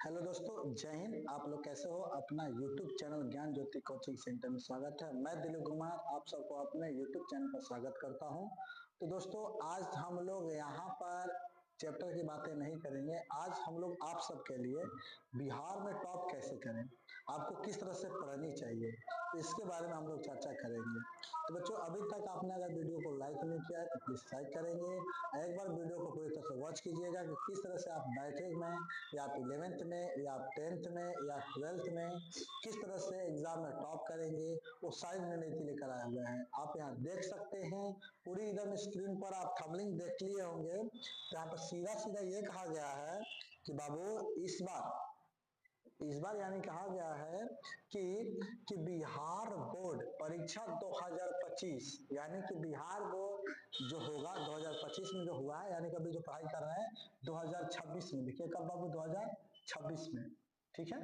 Hello दोस्तों, जय हिंद। आप लोग कैसे हो? अपना यूट्यूब चैनल ज्ञान ज्योति कोचिंग सेंटर में स्वागत है। मैं दिलीप कुमार आप सबको अपने यूट्यूब चैनल पर स्वागत करता हूं। तो दोस्तों, आज हम लोग यहाँ पर चैप्टर की बातें नहीं करेंगे। आज हम लोग आप सबके लिए बिहार में टॉप कैसे करें, आपको किस तरह से पढ़नी चाहिए, तो इसके बारे में हम लोग चर्चा करेंगे। तो बच्चों, अभी तक आपने अगर वीडियो को लाइक नहीं किया है तो प्लीज लाइक करेंगे। एक बार वीडियो को पूरी तरह से वॉच कीजिएगा कि किस तरह से आप मैट्रिक में या आप 11th में या आप 10th में या 12th में किस तरह से एग्जाम में टॉप करेंगे, वो सारी रणनीति लेकर आए हुए हैं। आप यहाँ देख सकते हैं पूरी एकदम स्क्रीन पर। आप थंबनेल देख लिए होंगे, तो यहाँ पर सीधा सीधा ये कहा गया है कि बाबू इस बार यानी कहा गया है कि बिहार बोर्ड परीक्षा 2025 यानी कि बिहार बोर्ड जो होगा 2025 में जो हुआ है, यानी कि अभी जो पढ़ाई कर रहे हैं 2026 में। देखिए कब बाबू? 2026 में। ठीक है,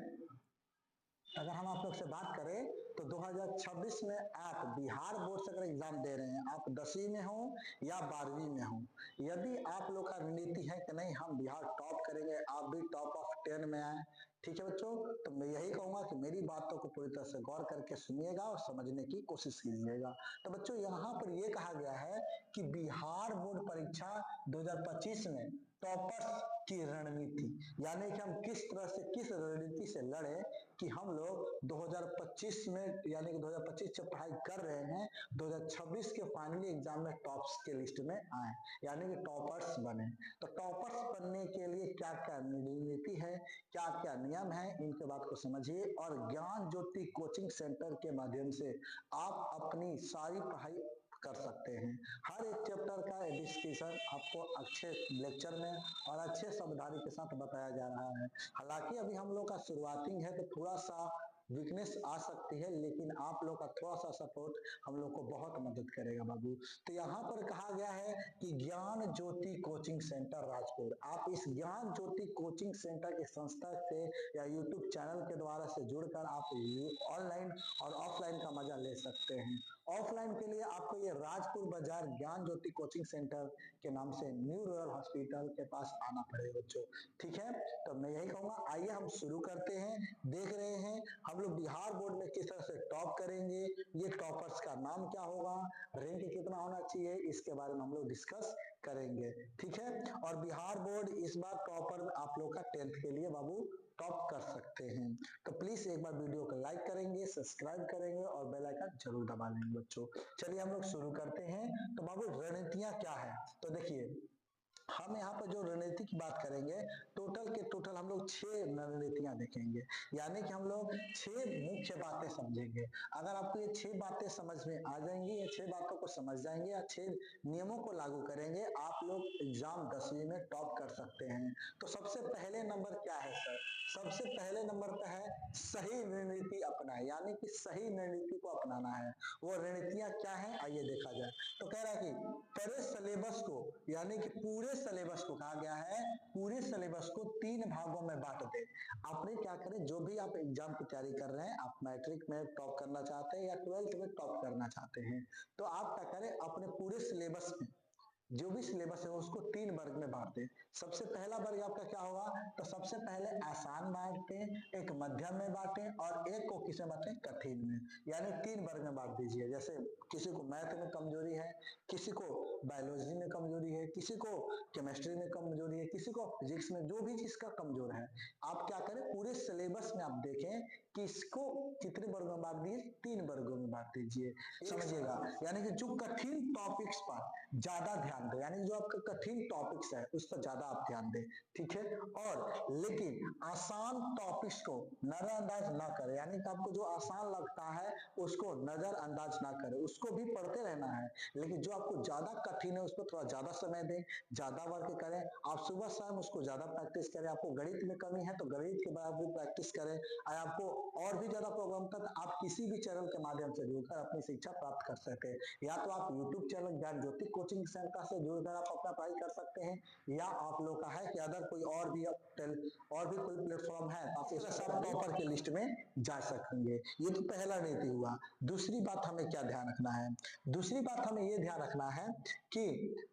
अगर हम आप लोग से बात करें तो 2026 में आप बिहार बोर्ड से अगर एग्जाम दे रहे हैं, आप 10वीं में हो या 12वीं में हो, यदि आप लोग का रणनीति है कि नहीं हम बिहार टॉप करेंगे, आप भी टॉप ऑफ 10 में आए, ठीक है बच्चों, तो मैं यही कहूंगा कि मेरी बातों को पूरी तरह से गौर करके सुनिएगा और समझने की कोशिश कीजिएगा। तो बच्चों, यहाँ पर यह कहा गया है कि बिहार बोर्ड परीक्षा 2025 में टॉपर्स की रणनीति, यानी कि हम किस तरह से किस रणनीति से लड़े कि हम लोग 2025 में यानी कि 2025 से पढ़ाई कर रहे हैं, 2026 के फाइनली एग्जाम में टॉप्स के लिस्ट में आए, यानी कि टॉपर्स बने। तो टॉपर्स बनने के लिए क्या क्या रणनीति है, क्या क्या नियम है, इनके बात को समझिए और ज्ञान ज्योति कोचिंग सेंटर के माध्यम से आप अपनी सारी पढ़ाई कर सकते हैं। हर एक चैप्टर का डिस्कशन आपको अच्छे लेक्चर में और अच्छे समझदारी के साथ बताया जा रहा है। हालांकि अभी हम लोग का शुरुआती है तो थोड़ा सा वीकनेस आ सकती है, लेकिन आप लोग का थोड़ा सा सपोर्ट हम लोग को बहुत मदद करेगा बाबू। तो यहाँ पर कहा गया है कि ज्ञान ज्योति कोचिंग सेंटर राजपुर, आप इस ज्ञान ज्योति कोचिंग सेंटर के संस्था से या यूट्यूब चैनल के द्वारा से जुड़कर आप ऑनलाइन और ऑफलाइन का मजा ले सकते हैं। ऑफलाइन के लिए आपको ये राजपुर बाजार ज्ञान ज्योति कोचिंग सेंटर के नाम से न्यू रॉयल हॉस्पिटल के पास आना पड़ेगा बच्चों। ठीक है, तो मैं यही कहूंगा, आइए हम शुरू करते हैं। देख रहे हैं हम लोग बिहार बोर्ड में किस तरह से टॉप करेंगे, ये टॉपर्स का नाम क्या होगा, रैंक कितना होना चाहिए, इसके बारे में हम लोग डिस्कस करेंगे। ठीक है, और बिहार बोर्ड इस बार टॉपर आप लोग का 10th के लिए बाबू टॉप कर सकते हैं। तो प्लीज एक बार वीडियो को लाइक करेंगे, सब्सक्राइब करेंगे और बेल आइकन जरूर दबा लेंगे बच्चों। चलिए हम लोग शुरू करते हैं। तो बाबू रणनीतियां क्या है, तो देखिए हम यहाँ पर जो रणनीति की बात करेंगे, टोटल के टोटल हम लोग 6 रणनीतियां देखेंगे, यानी कि हम लोग 6 मुख्य बातें समझेंगे। अगर आपको ये 6 बातें समझ में आ जाएंगी, ये 6 बातों को समझ जाएंगे या 6 नियमों को लागू करेंगे, आप लोग एग्जाम 10वीं में टॉप कर सकते हैं। तो सबसे पहले नंबर क्या है सर? सबसे पहले नंबर पे है सही रणनीति अपनाए, यानी कि सही रणनीति को अपनाना है। वो रणनीतियां क्या है, आइए देखा जाए। तो कह रहा है कि पूरे सिलेबस को, यानी कि पूरे सिलेबस को कहा गया है, पूरे सिलेबस को 3 भागों में बांट दे। आपने क्या करें, जो भी आप एग्जाम की तैयारी कर रहे हैं, आप मैट्रिक में टॉप करना चाहते हैं या 12th में टॉप करना चाहते हैं, तो आप क्या करें, अपने पूरे सिलेबस में जो भी सिलेबस है उसको 3 वर्ग में बांट दें। सबसे पहला वर्ग आपका क्या होगा, तो सबसे पहले आसान बांटते, एक मध्यम में बांटे और एक को किसे बांटे, कठिन में, यानी 3 वर्ग में बांट दीजिए। जैसे किसी को मैथ में कमजोरी है, किसी को बायोलॉजी में कमजोरी है, किसी को केमिस्ट्री में कमजोरी है, किसी को फिजिक्स में, जो भी चीज का कमजोर है, आप क्या करें, पूरे सिलेबस में आप देखें कि इसको कितने वर्गों में बांट दिए, 3 वर्गों में बांट दीजिए। समझिएगा, यानी कि जो कठिन टॉपिक्स पर ज्यादा ध्यान दे, यानी जो आपका कठिन टॉपिक्स है उस पर ज्यादा आप ध्यान दें। ठीक है, और लेकिन आसान टॉपिक्स को नजरअंदाज ना करें, यानी कि आपको जो आसान लगता है उसको नजरअंदाज ना करें, उसको भी पढ़ते रहना है, लेकिन जो आपको ज्यादा कठिन है उस पर थोड़ा ज्यादा समय दें, ज्यादा वर्क करें। आप सुबह शाम उसको ज्यादा प्रैक्टिस करें। आपको गणित में कमी है तो गणित के बराबर प्रैक्टिस करें। आपको और भी ज्यादा प्रोग्राम तक आप किसी भी चैनल के माध्यम से जुड़कर अपनी शिक्षा प्राप्त कर सकते हैं। या तो आप यूट्यूब चैनल ज्ञान ज्योति कोचिंग सेंटर से जुड़कर आप अपना पढ़ाई कर सकते हैं, या आप लोग का है कि अदर कोई और भी कोई प्लेटफॉर्म है तो आप उसके साथ टॉपर की लिस्ट में जा सकेंगे। ये तो पहला नीति हुआ। दूसरी बात हमें क्या ध्यान रखना है, दूसरी बात हमें ये ध्यान रखना है कि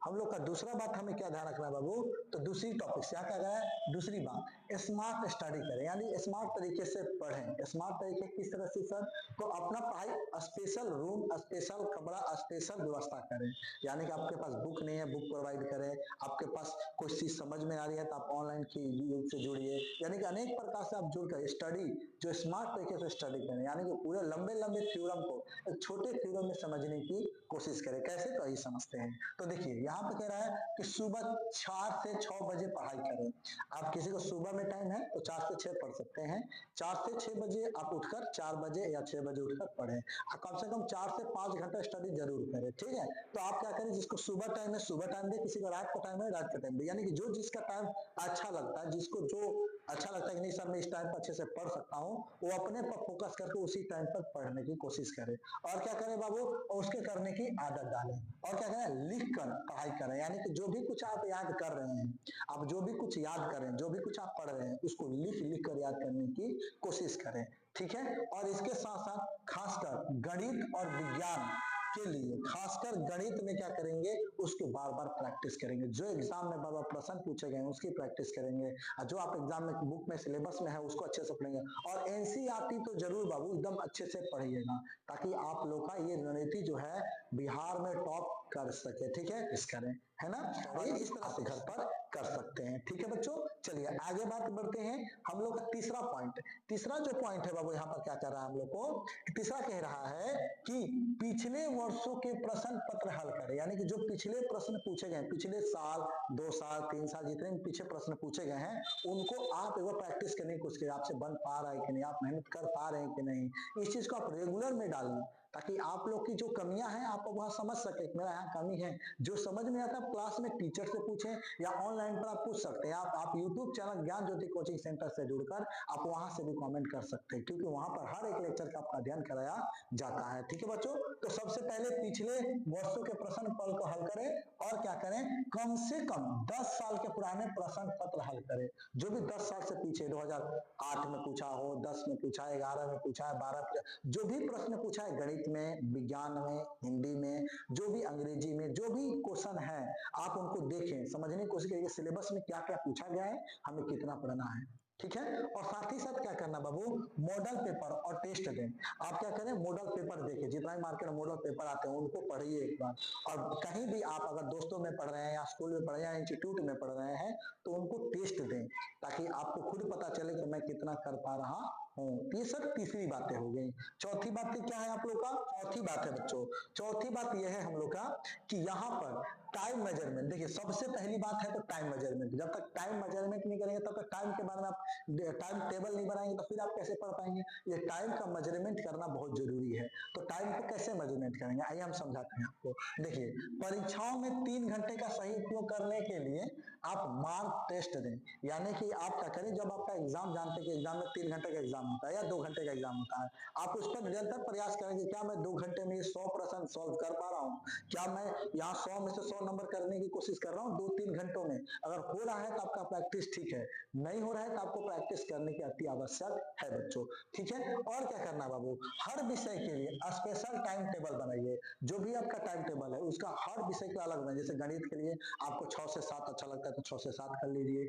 हम लोग का दूसरा बात हमें क्या ध्यान रखना है बाबू, तो दूसरी टॉपिक क्या कह रहा है, दूसरी बात स्मार्ट स्टडी करें, यानी स्मार्ट तरीके से पढ़ें। स्मार्ट तरीके किस तरह से सर, तो अपना पढ़ाई स्पेशल रूम, स्पेशल कमरा, स्पेशल व्यवस्था करें। यानी कि आपके पास बुक नहीं है, बुक प्रोवाइड करें। आपके पास कोई चीज समझ में आ रही है तो आप ऑनलाइन की यूट्यूब से जुड़िए। यानी कि अनेक प्रकार से आप जुड़कर स्टडी जो स्मार्ट तरीके से स्टडी करें, यानी कि पूरे लंबे लंबे थ्योरम को एक छोटे थ्योरम में समझने की कोशिश करें। कैसे, तो यही समझते हैं। तो देखिए यहाँ पे कह रहा है कि सुबह 4 से 6 बजे पढ़ाई करें। आप किसी को सुबह में टाइम है तो 4 से 6 पढ़ सकते हैं। 4 से 6 बजे आप उठकर 4 बजे या 6 बजे उठकर पढ़ें। कम से कम 4 से 5 घंटा स्टडी जरूर करें, ठीक है। तो आप क्या करें, जिसको सुबह टाइम है सुबह टाइम दे, किसी को रात का टाइम है रात का टाइम दे, यानी कि जो जिसका टाइम अच्छा लगता है, जिसको जो अच्छा लगता है कि नहीं सर मैं इस टाइम पर अच्छे से पढ़ सकता हूँ, वो अपने पर फोकस करके उसी टाइम पर पढ़ने की कोशिश करे। और क्या करें बाबू, उसके करने की आदत डालें। और क्या करें, लिख कर पढ़ाई करें, यानी कि जो भी कुछ आप याद कर रहे हैं, आप जो भी कुछ याद करें, जो भी कुछ आप पढ़ रहे हैं उसको लिख लिख कर याद करने की कोशिश करें, ठीक है। और इसके साथ साथ खासकर गणित और विज्ञान के लिए, खासकर गणित में क्या करेंगे, उसको बार बार प्रैक्टिस करेंगे। जो एग्जाम में बार बार प्रश्न पूछे गए उसकी प्रैक्टिस करेंगे, और जो आप एग्जाम में बुक में सिलेबस में है उसको अच्छे से पढ़ेंगे। और एनसीईआरटी तो जरूर बाबू एकदम अच्छे से पढ़िएगा, ताकि आप लोग का ये रणनीति जो है बिहार में टॉप कर सके, ठीक है। इस करें, है ना, और इस तरह से घर पर कर सकते हैं, ठीक है बच्चों। चलिए आगे बात बढ़ते हैं। हम लोग का तीसरा पॉइंट, तीसरा जो पॉइंट है बाबू यहाँ पर क्या कर रहा है हम लोग को, तीसरा कह रहा है कि पिछले वर्षों के प्रश्न पत्र हल करें। यानी कि जो पिछले प्रश्न पूछे गए, पिछले साल 2 साल 3 साल जितने भी पीछे प्रश्न पूछे गए हैं उनको आप एक बार प्रैक्टिस करने की कोशिश करें। आपसे बन पा रहा है कि नहीं, आप मेहनत कर पा रहे हैं कि नहीं, इस चीज को आप रेगुलर में डालें, ताकि आप लोग की जो कमियां हैं आप वहां समझ सके मेरा यहाँ कमी है। जो समझ में आता है क्लास में टीचर से पूछें, या ऑनलाइन पर आप पूछ सकते हैं। आप यूट्यूब चैनल ज्ञान ज्योति कोचिंग सेंटर से जुड़कर आप वहां से भी कमेंट कर सकते हैं, क्योंकि वहां पर हर एक लेक्चर का आपका अध्ययन कराया जाता है, ठीक है बच्चों। तो सबसे पहले पिछले वर्षों के प्रश्न पत्र को हल करें, और क्या करें, कम से कम 10 साल के पुराने प्रश्न पत्र हल करें। जो भी 10 साल से पीछे 2008 में पूछा हो, 10 में पूछा है, 11 में पूछा है, 12 में, जो भी प्रश्न पूछा है गणित में, विज्ञान में, हिंदी में, जो भी अंग्रेजी में, जो भी क्वेश्चन है आप उनको देखें, समझने की कोशिश करिए सिलेबस में क्या क्या पूछा गया है, हमें कितना पढ़ना है, ठीक है। और साथ ही साथ क्या करना बाबू, मॉडल पेपर और टेस्ट दें। आप क्या करें, मॉडल पेपर देखिए, जितना भी मार्केट में मॉडल पेपर आते हैं उनको पढ़िए एक बार। और कहीं भी आप अगर दोस्तों में पढ़ रहे हैं, या स्कूल में पढ़ रहे हैं, या इंस्टीट्यूट में पढ़ रहे हैं, तो उनको टेस्ट दें, ताकि आपको खुद पता चले कि मैं कितना कर पा रहा हूँ। ये सब तीसरी बातें हो गई। चौथी बात क्या है आप लोग का, चौथी बात है बच्चों, चौथी बात यह है हम लोग का कि यहाँ पर टाइम मेजरमेंट। देखिए सबसे पहली बात है तो टाइम मेजरमेंट। जब तक टाइम मेजरमेंट नहीं करेंगे तब तक टाइम के बारे में आप टाइम टेबल नहीं बनाएंगे तो फिर आप कैसे पढ़ पाएंगे। ये टाइम का मेजरमेंट करना बहुत जरूरी है। तो टाइम को कैसे मेजरमेंट करेंगे, आइए हम समझाते हैं आपको। देखिए परीक्षाओं में 3 घंटे का सही उपयोग करने के लिए आप मार्क टेस्ट दें। यानी कि आप क्या करें, जब आपका एग्जाम, जानते हैं कि एग्जाम में 3 घंटे का एग्जाम होता है या 2 घंटे का एग्जाम होता है, आप उस पर निरंतर प्रयास करेंगे क्या मैं 2 घंटे में 100 प्रश्न सॉल्व कर पा रहा हूँ, क्या मैं यहाँ 100 में से 100 नंबर करने की कोशिश कर रहा हूँ 2-3 घंटों में। अगर हो रहा है तो आपका प्रैक्टिस ठीक है, नहीं हो रहा है तो आपको प्रैक्टिस करने की अति आवश्यक है बच्चों, ठीक है। और क्या करना बाबू, हर विषय के लिए स्पेशल टाइम टेबल बनाइए। जो भी आपका टाइम टेबल है उसका हर विषय का अलग बनाइए। जैसे गणित के लिए आपको 6 से 7 अच्छा लगता है तो 6 से 7 कर लीजिए।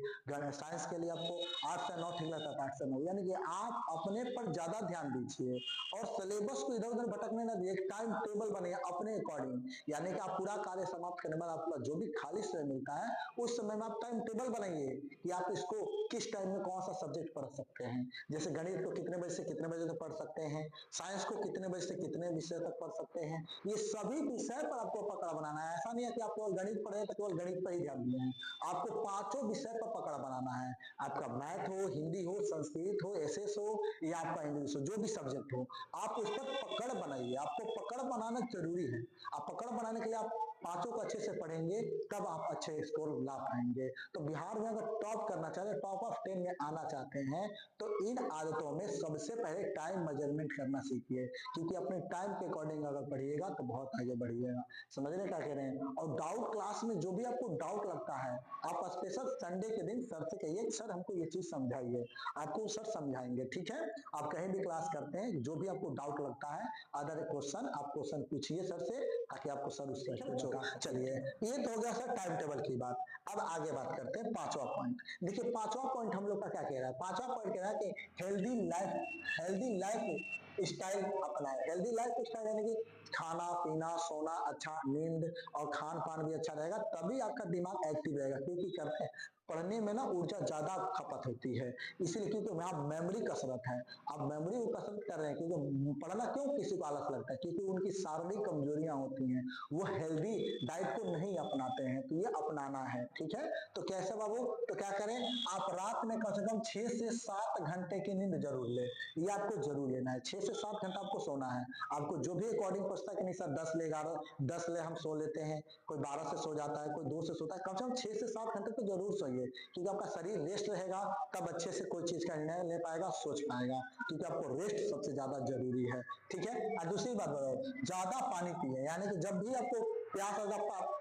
साइंस के लिए आपको 8 से 9 ठीक लगता है तो 8 से 9। यानी कि आप अपने पर ज्यादा ध्यान दीजिए और सिलेबस को इधर उधर भटकने न दिए। टाइम टेबल बने अपने अकॉर्डिंग, यानी कि आप पूरा कार्य समाप्त करने के बाद आपका जो भी खाली समय मिलता है उस समय में आप टाइम टेबल बनाइए कि आप इसको किस टाइम में कौन सा सब्जेक्ट पढ़ सकते हैं। जैसे गणित को कितने बजे से कितने बजे तक पढ़ सकते हैं, साइंस को कितने बजे से कितने विषय तक पढ़ सकते हैं। ये सभी विषय पर आपको पकड़ बनाना है। ऐसा नहीं है कि आप केवल गणित पढ़े तो केवल गणित पर ही ध्यान दिए हैं, आपको 5 विषय पर पकड़ बनाना है। आपका मैथ हो, हिंदी हो, संस्कृत हो, एसएस हो या आपका इंग्लिश हो, जो भी सब्जेक्ट हो आप उस पर पकड़ बनाइए। आपको पकड़ बनाना जरूरी है। आप पकड़ बनाने के लिए आप पांचों को अच्छे से पढ़ेंगे तब आप अच्छे स्कोर ला पाएंगे। तो बिहार में अगर टॉप करना चाहते हैं, टॉप ऑफ 10 में आना चाहते हैं, तो इन आदतों में सबसे पहले टाइम मेजरमेंट करना सीखिए, क्योंकि अपने टाइम के अकॉर्डिंग अगर पढ़िएगा तो बहुत आगे बढ़िएगा। समझ रहे क्या कह रहे हैं? और डाउट क्लास में जो भी आपको डाउट लगता है, आप स्पेशल संडे के दिन सर से कहिए सर हमको ये चीज समझाइए, आपको सर समझाएंगे। ठीक है, आप कहीं भी क्लास करते हैं, जो भी आपको डाउट लगता है अदर क्वेश्चन आप क्वेश्चन पूछिए सर से, ताकि आपको सर उससे बता सके। चलिए, ये तो हो गया सर टाइम टेबल की बात। अब आगे बात करते हैं पांचवा पॉइंट। देखिए पांचवा पॉइंट हम लोग का क्या कह रहा है? पांचवा पॉइंट कह रहा है कि हेल्दी लाइफ स्टाइल अपनाए। हेल्दी लाइफ स्टाइल यानी कि खाना पीना सोना अच्छा, नींद और खान पान भी अच्छा रहेगा, तभी आपका दिमाग एक्टिव रहेगा। क्योंकि करते हैं पढ़ने में ना ऊर्जा ज्यादा खपत होती है, इसीलिए क्योंकि वहां मेमोरी कसरत है, आप मेमोरी को कसरत कर रहे हैं। क्योंकि पढ़ना क्यों किसी को आलस लगता है? क्योंकि उनकी शारीरिक कमजोरियां होती हैं, वो हेल्दी डाइट को नहीं अपनाते हैं, तो ये अपनाना है। ठीक है, तो कैसे बाबू? तो क्या करें, आप रात में कम से कम 6 से 7 घंटे की नींद जरूर ले, ये आपको जरूर लेना है। 6 से 7 घंटा आपको सोना है। आपको जो भी अकॉर्डिंग पूछता है कि नहीं सर 10 ले 11 10 ले हम सो लेते हैं, कोई 12 से सो जाता है, कोई 2 से सोता है, कम से कम 6 से 7 घंटे तो जरूर सोइए, क्योंकि आपका शरीर रेस्ट रहेगा, तब अच्छे से कोई चीज का निर्णय ले पाएगा, सोच पाएगा, क्योंकि आपको रेस्ट सबसे ज्यादा जरूरी है। ठीक है, और दूसरी बात बताओ, ज्यादा पानी पिए, यानी कि जब भी आपको प्यास होगा,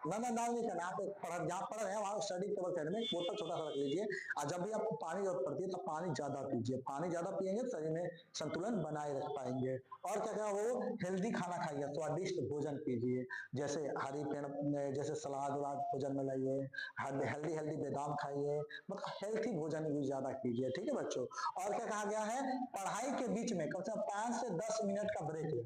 नाम नहीं करना, आप जहाँ पढ़ रहे हैं वहां स्टडी टेबल साइड में बोतल छोटा सा रख लीजिए, और जब भी आपको पानी जरूरत पड़ती है तो पानी ज्यादा पीजिए। पानी ज्यादा पिएंगे तो शरीर में संतुलन बनाए रख पाएंगे। और क्या क्या वो हेल्दी खाना खाइए, स्वादिष्ट भोजन कीजिए, जैसे हरी पेड़ जैसे सलाद वलाद भोजन में लाइए, हेल्दी हेल्दी बादाम खाइए, मतलब हेल्थी भोजन भी ज्यादा कीजिए। ठीक है बच्चों, और क्या कहा गया है, पढ़ाई के बीच में कम से कम 5 से 10 मिनट का ब्रेक ले।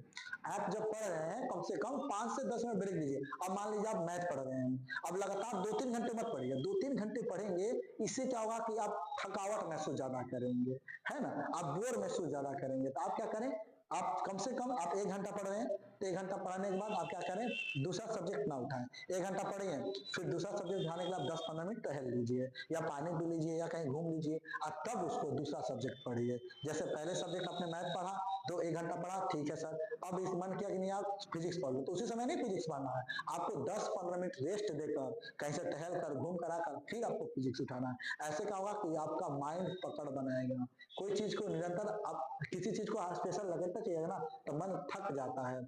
आप जब पढ़ रहे हैं कम से कम 5 से 10 मिनट ब्रेक लीजिए। अब मान लीजिए आप मैथ पढ़ रहे हैं, अब लगातार 2-3 घंटे मत पढ़िए, 2-3 घंटे पढ़ेंगे, इससे क्या होगा कि आप थकावट महसूस ज्यादा करेंगे, है ना, आप बोर महसूस ज्यादा करेंगे। तो आप क्या करें, आप कम से कम आप 1 घंटा पढ़ रहे हैं, तो 1 घंटा पढ़ने के बाद आप क्या करें, दूसरा सब्जेक्ट ना उठाएं। 1 घंटा पढ़िए, फिर दूसरा सब्जेक्ट उठाने के बाद 10-15 मिनट टहल लीजिए, या पानी पी लीजिए, या कहीं घूम लीजिए, और तब उसको दूसरा सब्जेक्ट पढ़िए। जैसे पहले सब्जेक्ट आपने मैथ पढ़ा तो 1 घंटा पढ़ा, ठीक है सर, अब इस मन किया कि नहीं आप फिजिक्स पढ़ लो, तो उसी समय नहीं फिजिक्स पढ़ना है, आपको 10-15 मिनट रेस्ट देकर कहीं से टहल कर घूम कर आकर फिर आपको फिजिक्स उठाना है। ऐसे क्या होगा कि आपका माइंड पकड़ बनाएगा। कोई चीज को निरंतर आप किसी चीज को स्पेशल लगाते चाहिए ना, तो मन थक जाता है,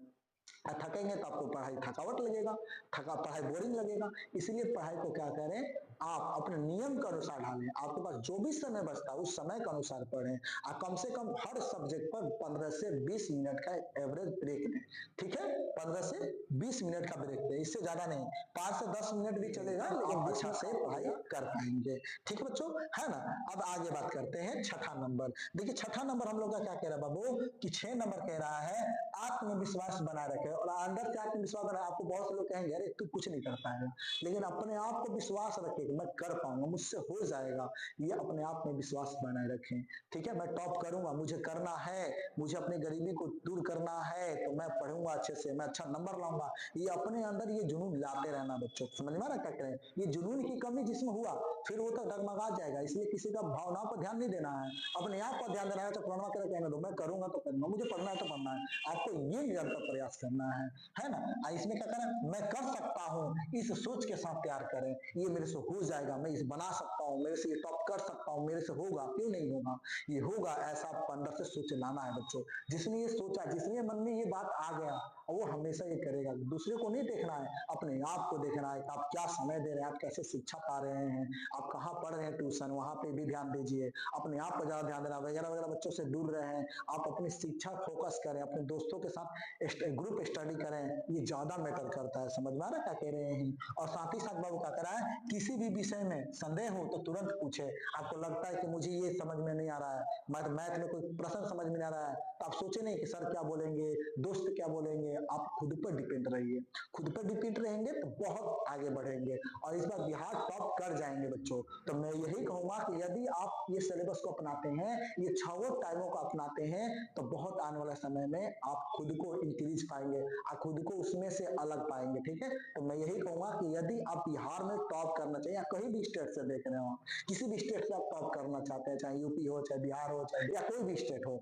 थकेंगे तो आपको पढ़ाई थकावट लगेगा, पढ़ाई बोरिंग लगेगा। इसलिए पढ़ाई को क्या करें, आप अपने नियम के अनुसार ढालें, आपके पास जो भी समय बचता है उस समय के अनुसार पढ़ें, और कम से कम हर सब्जेक्ट पर 15 से 20 मिनट का एवरेज ब्रेक दें। ठीक है, 15 से 20 मिनट का ब्रेक दें, इससे ज्यादा नहीं, 5 से 10 मिनट भी चलेगा, लेकिन बीच में से पढ़ाई कर पाएंगे। ठीक है बच्चों, है ना। अब आगे बात करते हैं छठा नंबर। देखिए छठा नंबर हम लोग का क्या कह रहा है बाबू, कि 6 नंबर कह रहा है आत्मविश्वास बनाए रखे। और अंदर से आत्मविश्वास बनाए, आपको बहुत से लोग कहेंगे अरे तू कुछ नहीं कर पाएगा, लेकिन अपने आप को विश्वास रखे कि मैं कर पाऊंगा, मुझसे हो जाएगा, ये अपने आप में विश्वास बनाए रखें। ठीक है, मैं टॉप करूंगा, मुझे करना है, मुझे अपनी गरीबी को दूर करना है, तो मैं पढ़ूंगा अच्छे से, मैं अच्छा नंबर लाऊंगा। ये अपने अंदर ये जुनून लाते रहना बच्चों, समझ में आ रहा क्या करें, ये जुनून की कमी जिसमें हुआ फिर वो तो डगमगा जाएगा। इसलिए किसी का भावनाओं पर ध्यान नहीं देना है, अपने आप पर ध्यान देना है। तो प्रणवा करे कहने दो, मैं करूंगा तो करूंगा, मुझे पढ़ना है तो पढ़ना है, आपको ये निरंतर प्रयास करना है ना। इसमें क्या करें, मैं कर सकता हूं, इस सोच के साथ तैयार करें, ये मेरे से हो जाएगा, मैं इसे बना सकता हूं, मेरे से ये टॉप कर सकता हूं, मेरे से होगा, क्यों नहीं होगा, ये होगा, ऐसा अंदर से सोच लाना है बच्चों। जिसने ये सोचा, जिसने मन में ये बात आ गया, वो हमेशा ये करेगा। दूसरे को नहीं देखना है, अपने आप को देखना है, आप क्या समय दे रहे हैं, आप कैसे शिक्षा पा रहे हैं, आप कहाँ पढ़ रहे हैं ट्यूशन, वहां पे भी ध्यान दीजिए, अपने आप पर ज्यादा ध्यान देना, वगैरह वगैरह बच्चों से दूर रहे, आप अपनी शिक्षा फोकस करें, अपने दोस्तों के साथ ग्रुप स्टडी करें, ये ज्यादा मैटर करता है। समझ में आ रहा है क्या कह रहे हैं। और साथ ही साथ बाबू क्या करा है, किसी भी विषय में संदेह हो तो तुरंत पूछे। आपको लगता है कि मुझे ये समझ में नहीं आ रहा है, मैथ में कोई प्रश्न समझ में नहीं आ रहा है, तो आप सोचे नहीं कि सर क्या बोलेंगे, दोस्त क्या बोलेंगे, आप खुद पर डिपेंड रहिए। खुद पर डिपेंड रहेंगे तो बहुत आगे बढ़ेंगे, और इस बार बिहार टॉप कर जाएंगे बच्चों। तो मैं यही कहूंगा कि यदि आप ये सिलेबस को अपनाते हैं, ये 6 टाइमों को अपनाते हैं, तो बहुत आने वाले समय में आप खुद को इंक्रीज पाएंगे, आप खुद को उसमें से अलग पाएंगे। ठीक है, तो मैं यही कहूंगा कि यदि आप बिहार में टॉप करना चाहिए, या कहीं भी स्टेट से देख रहे हो, किसी भी स्टेट से आप टॉप करना चाहते हैं, चाहे यूपी हो, चाहे बिहार हो, चाहे या कोई भी स्टेट हो,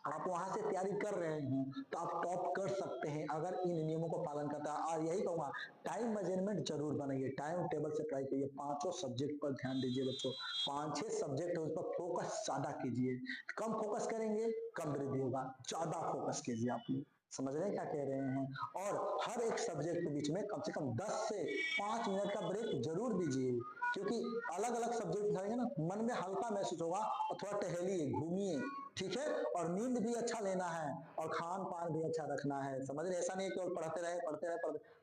आप वहां से तैयारी कर रहे हैं तो आप टॉप कर सकते हैं अगर इन नियमों को पालन करता है। और यही कहूंगा, टाइम मैनेजमेंट जरूर बनाइए, टाइम टेबल से ट्राई करिए, पांचों सब्जेक्ट पर ध्यान दीजिए बच्चों, 5-6 सब्जेक्ट है उस पर फोकस ज्यादा कीजिए। कम फोकस करेंगे कम वृद्धि होगा, ज्यादा फोकस कीजिए। आप समझ रहे हैं क्या कह रहे हैं। और हर एक सब्जेक्ट के बीच में कम से कम 10 से 5 मिनट का ब्रेक जरूर दीजिए, क्योंकि अलग अलग सब्जेक्ट करेंगे ना, मन में हल्का महसूस होगा। और थोड़ा टहलिए, घूमिए, ठीक है। और नींद भी अच्छा लेना है और खान पान भी अच्छा रखना है। समझ रहे, ऐसा नहीं है केवल पढ़ते रहे पढ़ते रहे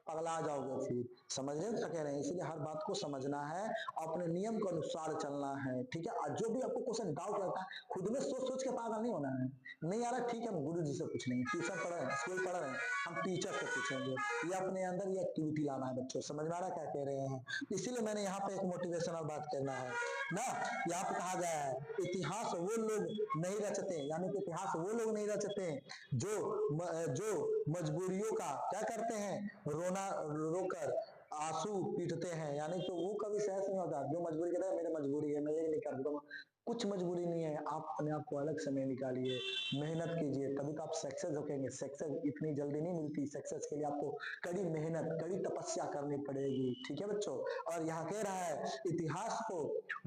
पगला जाओगे फिर। समझ रहे क्या कह रहे हैं। इसलिए हर बात को समझना है, अपने नियम के अनुसार चलना है, ठीक है। और जो भी आपको क्वेश्चन डाउट लगता है, खुद में सोच सोच के पागल नहीं होना है। नहीं आ रहा, ठीक है, हम गुरु जी से पूछ लेंगे, ट्यूशन पढ़ रहे हैं, स्कूल पढ़ रहे हैं, हम टीचर से पूछेंगे। ये अपने अंदर ये एक्टिविटी लाना है बच्चों। समझ में आ रहा क्या कह रहे हैं। इसीलिए मैंने यहाँ पे एक मोटिवेशनल बात करना है ना। यहाँ पे कहा गया है, इतिहास वो लोग नहीं रचते, यानी कि इतिहास वो लोग नहीं रचते जो मजबूरियों का क्या करते हैं, रोना रोकर आंसू पीटते हैं। यानी कि वो कभी सहस नहीं होता जो मजबूरी कहता है मेरी मजबूरी है, मैं ये नहीं कर दूंगा। कुछ मजबूरी नहीं है, आप अपने आप को अलग समय निकालिए, मेहनत कीजिए, तभी तो आप सक्सेस होंगे। सक्सेस इतनी जल्दी नहीं मिलती, सक्सेस के लिए आपको कड़ी मेहनत, कड़ी तपस्या करनी पड़ेगी, ठीक है बच्चों। और यहाँ कह रहा है, इतिहास को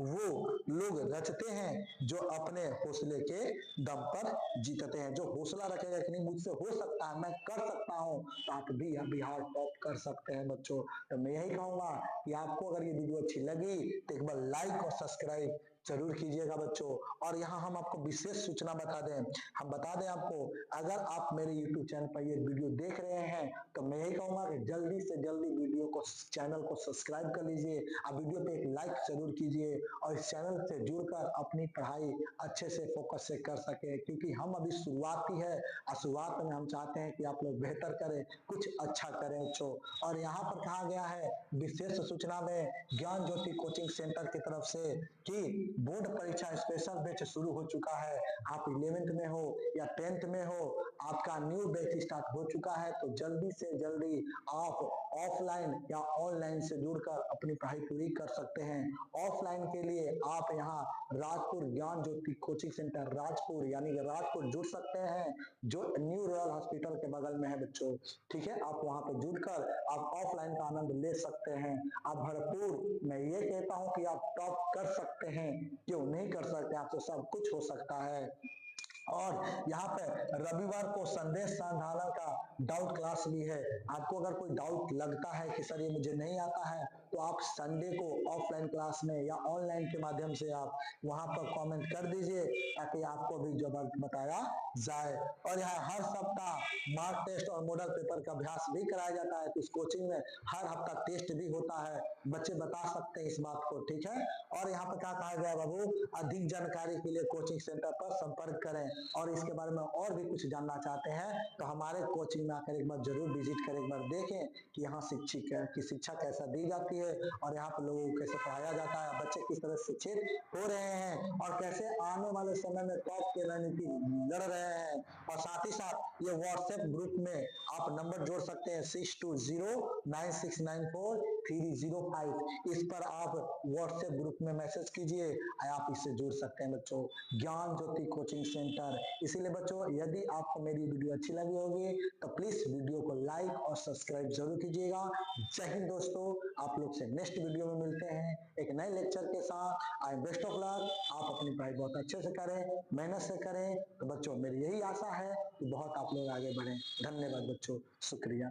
वो लोग रचते हैं जो अपने हौसले के दम पर जीतते हैं। जो हौसला रखेगा कि नहीं मुझसे हो सकता है, मैं कर सकता हूँ, तो आप भी बिहार टॉप कर सकते हैं बच्चों। तो मैं यही कहूंगा कि आपको अगर ये वीडियो अच्छी लगी तो एक बार लाइक और सब्सक्राइब जरूर कीजिएगा बच्चों। और यहाँ हम आपको विशेष सूचना बता दें, हम बता दें आपको, अगर आप मेरे YouTube चैनल पर ये वीडियो देख रहे हैं तो मैं यही कहूंगा कि जल्दी से जल्दी वीडियो को, चैनल को सब्सक्राइब कर लीजिए, आप वीडियो पे एक लाइक जरूर कीजिए और इस चैनल से जुड़कर अपनी पढ़ाई अच्छे से फोकस से कर सके। क्योंकि हम अभी शुरुआती है और शुरुआत में हम चाहते हैं कि आप लोग बेहतर करें, कुछ अच्छा करें बच्चों। और यहाँ पर कहा गया है विशेष सूचना में ज्ञान ज्योति कोचिंग सेंटर की तरफ से कि बोर्ड परीक्षा स्पेशल बैच शुरू हो चुका है। आप 11th में हो या 10th में हो, आपका न्यू बैच स्टार्ट हो चुका है। तो जल्दी से जल्दी आप ऑफलाइन या ऑनलाइन से जुड़कर अपनी पढ़ाई पूरी कर सकते हैं। ऑफलाइन के लिए आप यहाँ राजपुर ज्ञान ज्योति कोचिंग सेंटर राजपुर, यानी कि राजपुर जुड़ सकते हैं, जो न्यू रॉयल हॉस्पिटल के बगल में है बच्चों, ठीक है। आप वहां पर जुड़कर आप ऑफलाइन का आनंद ले सकते हैं। आप भरपूर, मैं ये कहता हूं कि आप टॉप कर सकते हैं, क्यों नहीं कर सकते, आपसे सब कुछ हो सकता है। और यहाँ पे रविवार को संदेश संधारण का डाउट क्लास भी है। आपको अगर कोई डाउट लगता है कि सर ये मुझे नहीं आता है, तो आप संडे को ऑफलाइन क्लास में या ऑनलाइन के माध्यम से आप वहां पर कमेंट कर दीजिए, ताकि आपको भी जवाब बताया जाए। और यहाँ हर सप्ताह मार्क टेस्ट और मॉडल पेपर का अभ्यास भी कराया जाता है। तो इस कोचिंग में हर हफ्ता टेस्ट भी होता है, बच्चे बता सकते हैं इस बात को, ठीक है। और यहाँ पर क्या कहा गया बाबू, अधिक जानकारी के लिए कोचिंग सेंटर पर संपर्क करें। और इसके बारे में और भी कुछ जानना चाहते हैं तो हमारे कोचिंग में आकर एक बार जरूर विजिट करें, एक बार देखें कि यहाँ शिक्षक की शिक्षा कैसा दी जाती है और यहाँ पर लोगों को कैसे पढ़ाया जाता है, बच्चे किस तरह शिक्षित हो रहे हैं और कैसे आने वाले समय में टॉप की रणनीति लड़ रहे हैं। और साथ ही साथ ये व्हाट्सएप ग्रुप में आप नंबर जोड़ सकते हैं 6209694305। इस पर आप व्हाट्सएप ग्रुप में मैसेज कीजिए, आप इससे जुड़ सकते हैं बच्चों। ज्ञान ज्योति कोचिंग सेंटर। इसीलिए बच्चों, यदि आपको मेरी वीडियो अच्छी लगी होगी तो प्लीज वीडियो को लाइक और सब्सक्राइब जरूर कीजिएगा। जय हिंद दोस्तों, आप लोग से नेक्स्ट वीडियो में मिलते हैं एक नए लेक्चर के साथ। आई बेस्ट ऑफ लक, आप अपनी पढ़ाई बहुत अच्छे से करें, मेहनत से करें। तो बच्चों, मेरी यही आशा है कि बहुत आप लोग आगे बढ़ें। धन्यवाद बच्चों, शुक्रिया।